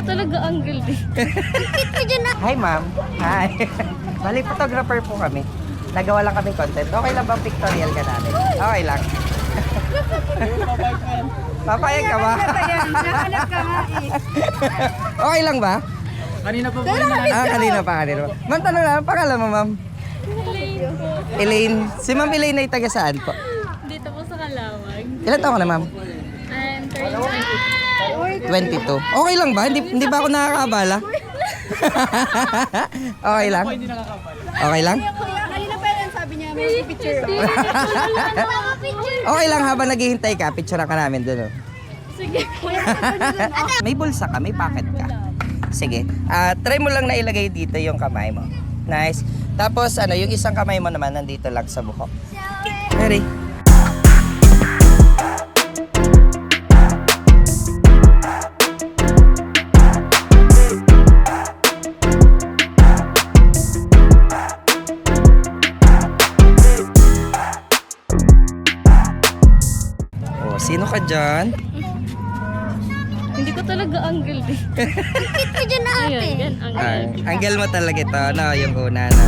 talaga angle eh. Hi ma'am. Hi. Bali, photographer po kami. Nagawa lang kami content. Okay lang bang pictorial ka namin? Okay lang. Papayag ka ba? Nahanap ka nga eh. Okay lang ba? Kanina pa po Kanina pa. Ma'am, tanong lang, pangalan mo ma'am? Elaine po. Elaine. Si ma'am Elaine ay taga saan po? Dito po sa Kalawag. Ilan taon ka na ma'am? I'm 32. 22. Okay lang ba? Hindi ba ako nakakabala? Okay lang? Okay lang? Kanina pa yan sabi niya, may picture. Okay lang habang naghihintay ka, picture ka namin doon. Oh. Sige. May bulsa ka, may pocket ka. Sige. Try mo lang na ilagay dito yung kamay mo. Nice. Tapos yung isang kamay mo naman nandito lang sa buhok. Ready? Oh, sino ka dyan? Hindi ko talaga angle eh. Dyan na ate. Ayun, yan, angle. Angle mo talaga ito, no? Yung una, no?